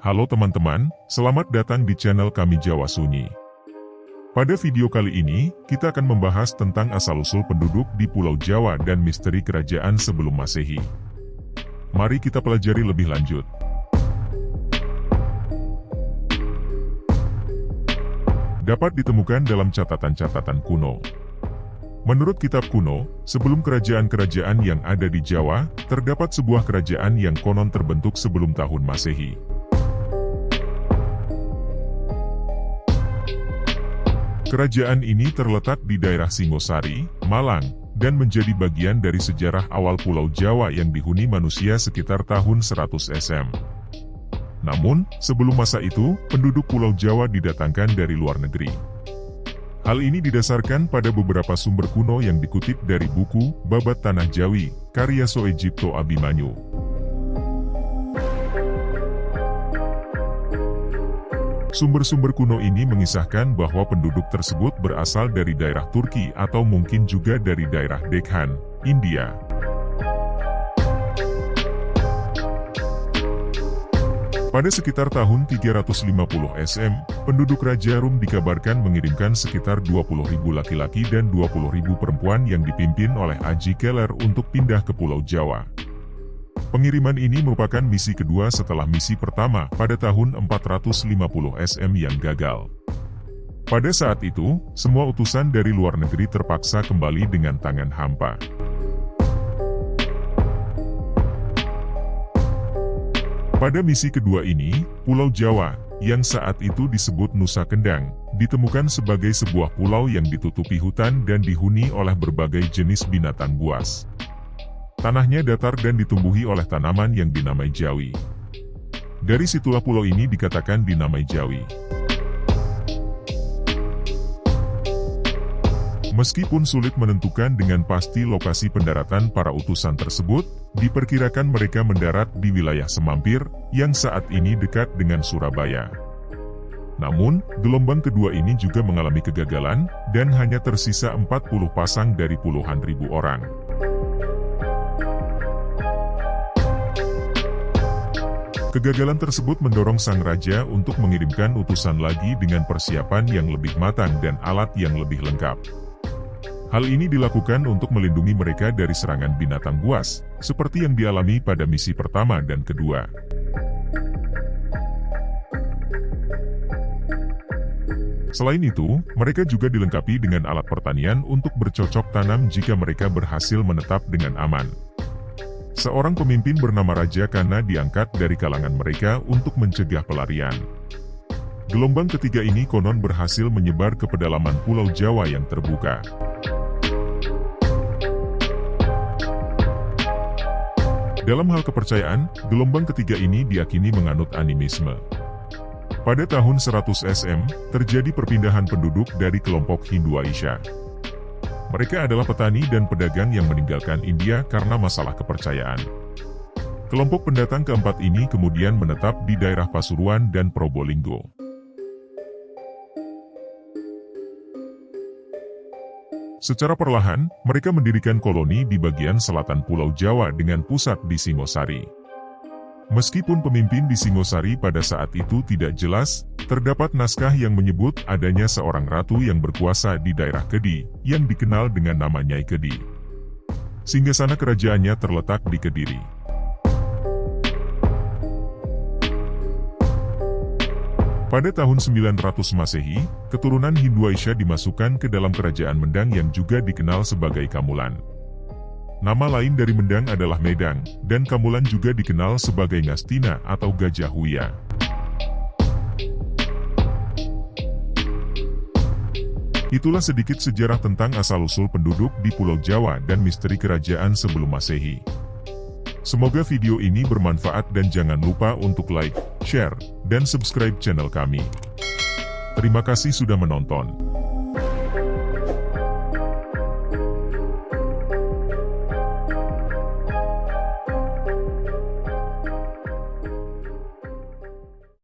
Halo teman-teman, selamat datang di channel kami Jawa Sunyi. Pada video kali ini, kita akan membahas tentang asal-usul penduduk di Pulau Jawa dan misteri kerajaan sebelum Masehi. Mari kita pelajari lebih lanjut. Dapat ditemukan dalam catatan-catatan kuno. Menurut kitab kuno, sebelum kerajaan-kerajaan yang ada di Jawa, terdapat sebuah kerajaan yang konon terbentuk sebelum tahun Masehi. Kerajaan ini terletak di daerah Singosari, Malang, dan menjadi bagian dari sejarah awal Pulau Jawa yang dihuni manusia sekitar tahun 100 SM. Namun, sebelum masa itu, penduduk Pulau Jawa didatangkan dari luar negeri. Hal ini didasarkan pada beberapa sumber kuno yang dikutip dari buku Babat Tanah Jawi, karya Soejipto Abimanyu. Sumber-sumber kuno ini mengisahkan bahwa penduduk tersebut berasal dari daerah Turki atau mungkin juga dari daerah Dekhan, India. Pada sekitar tahun 350 SM, penduduk Raja Rum dikabarkan mengirimkan sekitar 20.000 laki-laki dan 20.000 perempuan yang dipimpin oleh Aji Keler untuk pindah ke Pulau Jawa. Pengiriman ini merupakan misi kedua setelah misi pertama pada tahun 450 SM yang gagal. Pada saat itu, semua utusan dari luar negeri terpaksa kembali dengan tangan hampa. Pada misi kedua ini, Pulau Jawa, yang saat itu disebut Nusa Kendang, ditemukan sebagai sebuah pulau yang ditutupi hutan dan dihuni oleh berbagai jenis binatang buas. Tanahnya datar dan ditumbuhi oleh tanaman yang dinamai Jawi. Dari situlah pulau ini dikatakan dinamai Jawi. Meskipun sulit menentukan dengan pasti lokasi pendaratan para utusan tersebut, diperkirakan mereka mendarat di wilayah Semampir, yang saat ini dekat dengan Surabaya. Namun, gelombang kedua ini juga mengalami kegagalan, dan hanya tersisa 40 pasang dari puluhan ribu orang. Kegagalan tersebut mendorong sang raja untuk mengirimkan utusan lagi dengan persiapan yang lebih matang dan alat yang lebih lengkap. Hal ini dilakukan untuk melindungi mereka dari serangan binatang buas, seperti yang dialami pada misi pertama dan kedua. Selain itu, mereka juga dilengkapi dengan alat pertanian untuk bercocok tanam jika mereka berhasil menetap dengan aman. Seorang pemimpin bernama Raja Kana diangkat dari kalangan mereka untuk mencegah pelarian. Gelombang ketiga ini konon berhasil menyebar ke pedalaman Pulau Jawa yang terbuka. Dalam hal kepercayaan, gelombang ketiga ini diyakini menganut animisme. Pada tahun 100 SM, terjadi perpindahan penduduk dari kelompok Hindu Aisyah. Mereka adalah petani dan pedagang yang meninggalkan India karena masalah kepercayaan. Kelompok pendatang keempat ini kemudian menetap di daerah Pasuruan dan Probolinggo. Secara perlahan, mereka mendirikan koloni di bagian selatan Pulau Jawa dengan pusat di Singosari. Meskipun pemimpin di Singosari pada saat itu tidak jelas, terdapat naskah yang menyebut adanya seorang ratu yang berkuasa di daerah Kedi, yang dikenal dengan nama Nyai Kedi. Singgasana kerajaannya terletak di Kediri. Pada tahun 900 Masehi, keturunan Hindu Aisyah dimasukkan ke dalam kerajaan Mendang yang juga dikenal sebagai Kamulan. Nama lain dari Mendang adalah Medang, dan Kamulan juga dikenal sebagai Ngastina atau Gajah Huya. Itulah sedikit sejarah tentang asal-usul penduduk di Pulau Jawa dan misteri kerajaan sebelum Masehi. Semoga video ini bermanfaat dan jangan lupa untuk like, share, dan subscribe channel kami. Terima kasih sudah menonton.